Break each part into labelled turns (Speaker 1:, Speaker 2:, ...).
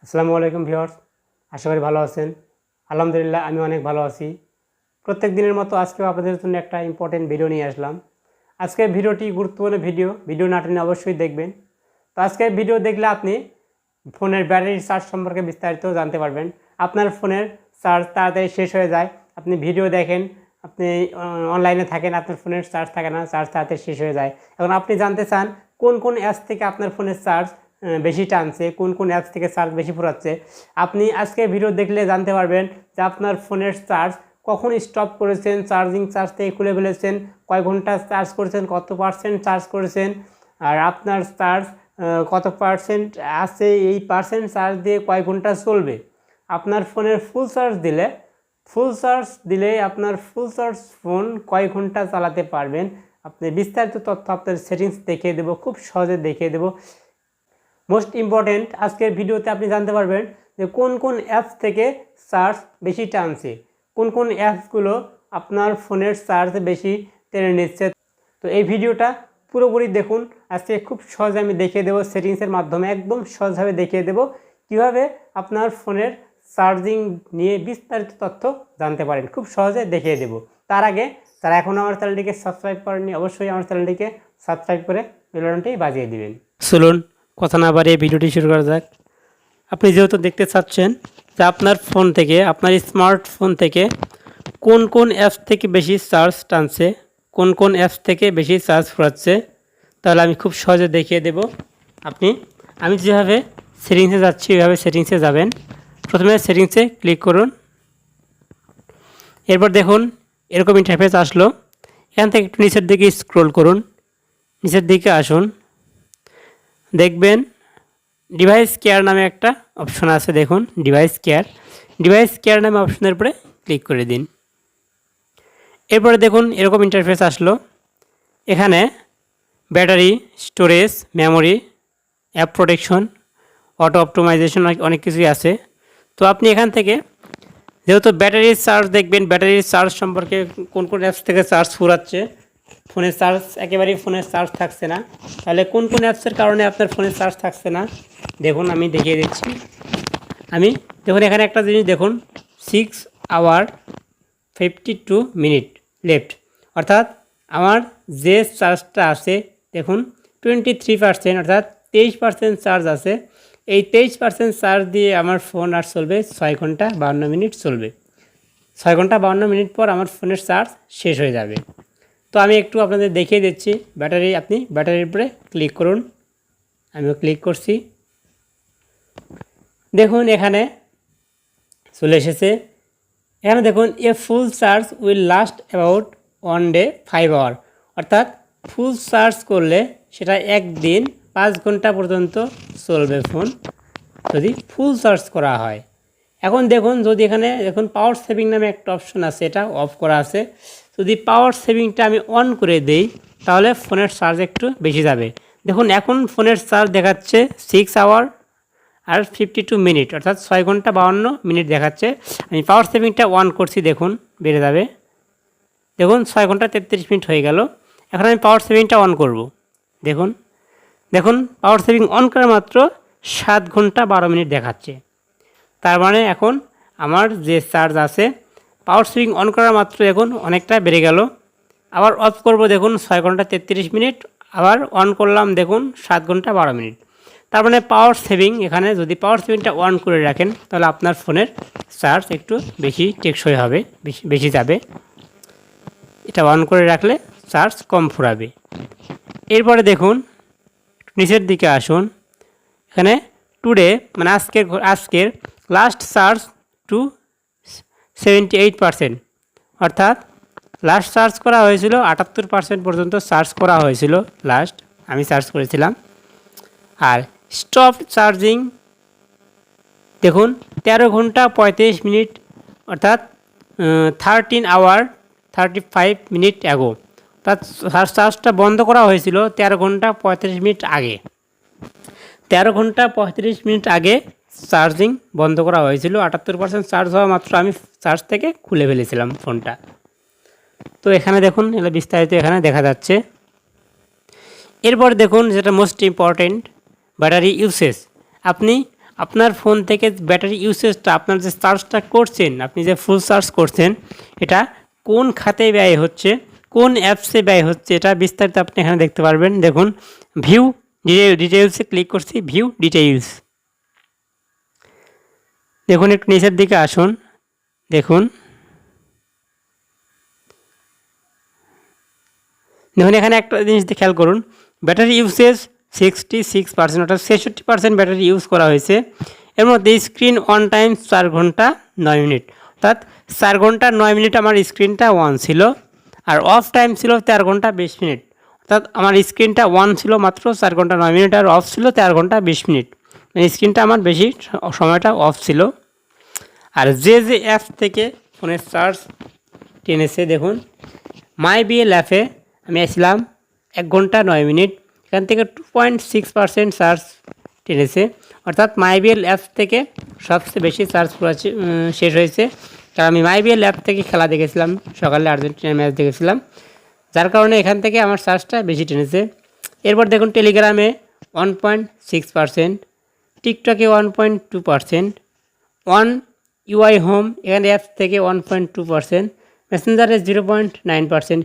Speaker 1: আসসালামু আলাইকুম ভিউয়ার্স, আশা করি ভালো আছেন। আলহামদুলিল্লাহ আমি অনেক ভালো আছি। প্রত্যেক দিনের মতো আজকেও আপনাদের জন্য একটা ইম্পর্টেন্ট ভিডিও নিয়ে আসলাম। আজকের ভিডিওটি গুরুত্বপূর্ণ ভিডিও না টেনে অবশ্যই দেখবেন। তো আজকের ভিডিও দেখলে আপনি ফোনের ব্যাটারি চার্জ সম্পর্কে বিস্তারিত জানতে পারবেন। আপনার ফোনের চার্জ তাড়াতাড়ি শেষ হয়ে যায়, আপনি ভিডিও দেখেন, আপনি অনলাইনে থাকেন, আপনার ফোনের চার্জ থাকে না, চার্জ তাড়াতাড়ি শেষ হয়ে যায়। এখন আপনি জানতে চান কোন কোন অ্যাপস থেকে আপনার ফোনের চার্জ বেশি টানছে, কোন কোন অ্যাপস থেকে চার্জ বেশি ফুরাচ্ছে। আপনি আজকে ভিডিও দেখলে জানতে পারবেন যে আপনার ফোনের চার্জ কখন স্টপ করেছেন, চার্জ থেকে খুলে ফেলেছেন, কয় ঘন্টা চার্জ করেছেন, কত পার্সেন্ট চার্জ করেছেন, আর আপনার চার্জ কত পার্সেন্ট আছে, এই পার্সেন্ট চার্জ দিয়ে কয় ঘন্টা চলবে। আপনার ফোনের ফুল চার্জ দিলে আপনার ফুল চার্জ ফোন কয় ঘন্টা চালাতে পারবেন, আপনি বিস্তারিত তথ্য আপনার সেটিংস দেখিয়ে দেবো, খুব সহজে দেখিয়ে দেবো। মোস্ট ইম্পর্টেন্ট, আজকের ভিডিওতে আপনি জানতে পারবেন যে কোন কোন অ্যাপস থেকে চার্জ বেশি টানছে, কোন কোন অ্যাপসগুলো আপনার ফোনের চার্জ বেশি টেনে নিচ্ছে। তো এই ভিডিওটা পুরোপুরি দেখুন। আজকে খুব সহজে আমি দেখিয়ে দেবো, সেটিংসের মাধ্যমে একদম সহজভাবে দেখিয়ে দেবো কীভাবে আপনার ফোনের চার্জিং নিয়ে বিস্তারিত তথ্য জানতে পারেন, খুব সহজে দেখিয়ে দেবো। তার আগে যারা এখনও আমার চ্যানেলটিকে সাবস্ক্রাইব করেননি, অবশ্যই আমার চ্যানেলটিকে সাবস্ক্রাইব করে বেল বাটনটি বাজিয়ে দিবেন। চলুন কথা না বাড়িয়ে ভিডিওটি শুরু করা যাক। আপনি যেহেতু দেখতে চাচ্ছেন যে আপনার ফোন থেকে, আপনার স্মার্টফোন থেকে কোন কোন অ্যাপস থেকে বেশি চার্জ টানছে, কোন কোন অ্যাপস থেকে বেশি চার্জ ফুরাচ্ছে, তাহলে আমি খুব সহজে দেখিয়ে দেব। আমি যেভাবে সেটিংসে যাচ্ছি ওইভাবে সেটিংসে যাবেন। প্রথমে সেটিংসে ক্লিক করুন, এরপর দেখুন এরকম ইন্টারফেস আসলো। এখান থেকে একটু নিচের দিকে স্ক্রল করুন, নিচের দিকে আসুন, দেখবেন ডিভাইস কেয়ার নামে একটা অপশন আছে। দেখুন ডিভাইস কেয়ার নামে অপশনের উপরে ক্লিক করে দিন। এরপরে দেখুন এরকম ইন্টারফেস আসলো। এখানে battery, storage, memory, app protection, auto optimisation অনেক কিছুই আছে। তো আপনি এখান থেকে যেহেতু ব্যাটারির চার্জ দেখবেন, ব্যাটারির চার্জ সম্পর্কে কোন কোন অ্যাপস থেকে চার্জ ফুরাচ্ছে, ফোনের চার্জ একেবারেই ফোনের চার্জ থাকছে না, তাহলে কোন কোন অ্যাপসের কারণে আপনার ফোনের চার্জ থাকছে না দেখুন, আমি দেখিয়ে দিচ্ছি। দেখুন এখানে একটা জিনিস দেখুন, 6 hours 52 minutes লেফট, অর্থাৎ আমার যে চার্জটা আছে দেখুন 23%, অর্থাৎ 23% চার্জ আছে। এই 23% চার্জ দিয়ে আমার ফোন আর চলবে 6 ঘন্টা 52 মিনিট চলবে। 6 ঘন্টা 52 মিনিট পর আমার ফোনের চার্জ শেষ হয়ে যাবে। তো আমি একটু আপনাদের দেখিয়ে দিচ্ছি। আপনি ব্যাটারির উপরে ক্লিক করুন, আমিও ক্লিক করছি। দেখুন এখানে চলে এসেছে। এখানে দেখুন a full charge will last about 1 day 5 hour, অর্থাৎ ফুল চার্জ করলে সেটা একদিন 5 ঘন্টা পর্যন্ত চলবে ফোন, যদি ফুল চার্জ করা হয়। এখন দেখুন যদি এখানে দেখুন পাওয়ার সেভিং নামে একটা অপশন আছে, এটা অফ করা আছে। যদি পাওয়ার সেভিংটা আমি অন করে দেই তাহলে ফোনের চার্জ একটু বেশি যাবে। দেখুন এখন ফোনের চার্জ দেখাচ্ছে 6 hours আর 52 মিনিট, অর্থাৎ 6 ঘন্টা 52 মিনিট দেখাচ্ছে। আমি পাওয়ার সেভিংটা অন করছি, দেখুন বেড়ে যাবে। দেখুন 6 ঘন্টা 33 মিনিট হয়ে গেল। এখন আমি পাওয়ার সেভিংটা অন করব। দেখুন পাওয়ার সেভিং অন করা মাত্র 7 ঘন্টা 12 মিনিট দেখাচ্ছে। তার মানে এখন আমার যে চার্জ আছে পাওয়ার সেভিং অন করা মাত্র দেখুন অনেকটা বেড়ে গেল। আবার অফ করব, দেখুন 6 ঘন্টা 33 মিনিট, আবার অন করলাম, দেখুন 7 ঘন্টা 12 মিনিট। তার মানে পাওয়ার সেভিং, এখানে যদি পাওয়ার সেভিংটা অন করে রাখেন তাহলে আপনার ফোনের চার্জ একটু বেশি টেকসই হবে, বেশি যাবে। এটা অন করে রাখলে চার্জ কম ফুরাবে। এরপরে দেখুন নিচের দিকে আসুন, এখানে টুডে মানে আজকের লাস্ট চার্জ টু 78%, অর্থাৎ লাস্ট চার্জ করা হয়েছিল 78% পর্যন্ত চার্জ করা হয়েছিল, লাস্ট আমি চার্জ করেছিলাম। আর স্টপ চার্জিং দেখুন 13 ঘন্টা 35 মিনিট, অর্থাৎ 13 hours 35 minutes অ্যাগো, অর্থাৎ চার্জটা বন্ধ করা হয়েছিল 13 ঘন্টা 35 মিনিট আগে। 13 ঘন্টা 35 মিনিট আগে চার্জিং বন্ধ করা হয়েছিল। 78% চার্জ হওয়া মাত্র আমি চার্জ থেকে খুলে ফেলেছিলাম ফোনটা। তো এখানে দেখুন এগুলো বিস্তারিত এখানে দেখা যাচ্ছে। এরপর দেখুন যেটা মোস্ট ইম্পর্টেন্ট, ব্যাটারি ইউসেজ। আপনি আপনার ফোন থেকে ব্যাটারি ইউসেজটা আপনার যে চার্জটা করছেন, আপনি যে ফুল চার্জ করছেন, এটা কোন খাতে ব্যয় হচ্ছে, কোন অ্যাপসে ব্যয় হচ্ছে, এটা বিস্তারিত আপনি এখানে দেখতে পারবেন। দেখুন ভিউ ডিটেইলসে ক্লিক করছি, ভিউ ডিটেইলস। দেখুন একটু নিচের দিকে আসুন, দেখুন এখানে একটা জিনিস খেয়াল করুন, ব্যাটারি ইউসেজ 66%, অর্থাৎ 66% ব্যাটারি ইউজ করা হয়েছে। এর মধ্যে স্ক্রিন অন টাইম 4 ঘন্টা 9 মিনিট, অর্থাৎ 4 ঘন্টা 9 মিনিট আমার স্ক্রিনটা অন ছিল, আর অফ টাইম ছিল 13 ঘন্টা 20 মিনিট, অর্থাৎ আমার স্ক্রিনটা অন ছিল মাত্র 4 ঘন্টা 9 মিনিট আর অফ ছিল 13 ঘন্টা 20 মিনিট, মানে স্ক্রিনটা আমার বেশি সময়টা অফ ছিল। আর যে অ্যাপস থেকে ফোনের চার্জ টেনেছে, দেখুন মাই বিএল অ্যাপে আমি আসছিলাম 1 ঘন্টা 9 মিনিট, এখান থেকে 2.6% চার্জ টেনেছে, অর্থাৎ মাইবিএল অ্যাপস থেকে সবচেয়ে বেশি চার্জ শেষ হয়েছে। কারণ আমি মাইবিএল অ্যাপ থেকে খেলা দেখেছিলাম, সকালে আর্জেন্টিনার ম্যাচ দেখেছিলাম, যার কারণে এখান থেকে আমার চার্জটা বেশি টেনেছে। এরপর দেখুন টেলিগ্রামে 1.6%, টিকটকে 1.2%, ওয়ান ইউআই হোম এখানে অ্যাপস থেকে 1.2%, মেসেঞ্জারে 0.9%।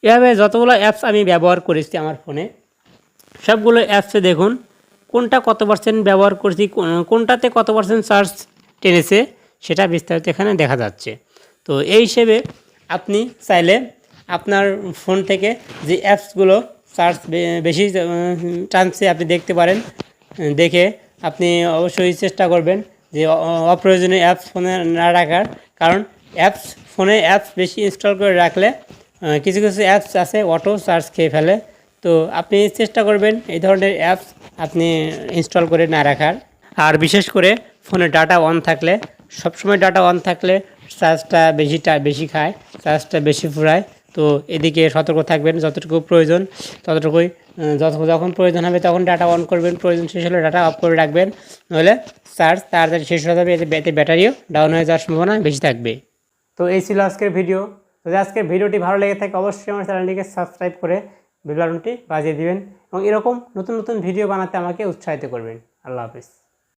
Speaker 1: এভাবে যতগুলো অ্যাপস আমি ব্যবহার করেছি আমার ফোনে, সবগুলো অ্যাপসে দেখুন কোনটা কত পার্সেন্ট ব্যবহার করছি, কোনটাতে কত পার্সেন্ট চার্জ টেনেছে, সেটা বিস্তারিত এখানে দেখা যাচ্ছে। তো এই হিসেবে আপনি চাইলে আপনার ফোন থেকে যে অ্যাপসগুলো চার্জ বেশি টানছে আপনি দেখতে পারেন। দেখে আপনি অবশ্যই চেষ্টা করবেন যে অপ্রয়োজনীয় অ্যাপস ফোনে না রাখার, কারণ ফোনে অ্যাপস বেশি ইনস্টল করে রাখলে কিছু কিছু অ্যাপস আছে অটো চার্জ খেয়ে ফেলে। তো আপনি চেষ্টা করবেন এই ধরনের অ্যাপস আপনি ইনস্টল করে না রাখার। আর বিশেষ করে ফোনে ডাটা অন থাকলে, সবসময় ডাটা অন থাকলে চার্জটা বেশি খায়, চার্জটা বেশি ফুরায়। তো এদিকে সতর্ক থাকবেন, যতটুকু প্রয়োজন ততটুকুই, যখন প্রয়োজন হবে তখন ডাটা অন করবেন, প্রয়োজন শেষ হলে ডাটা অফ করে রাখবেন, নইলে চার্জ তাড়াতাড়ি শেষ হয়ে যাবে, এতে ব্যাটারিও ডাউন হয়ে যাওয়ার সম্ভাবনা বেশি থাকবে। তো এই ছিল আজকের ভিডিও। যদি আজকের ভিডিওটি ভালো লেগে থাকে অবশ্যই আমার চ্যানেলটিকে সাবস্ক্রাইব করে বেল বাটনটি বাজিয়ে দিবেন এবং এরকম নতুন নতুন ভিডিও বানাতে আমাকে উৎসাহিত করবেন। আল্লাহ হাফিজ।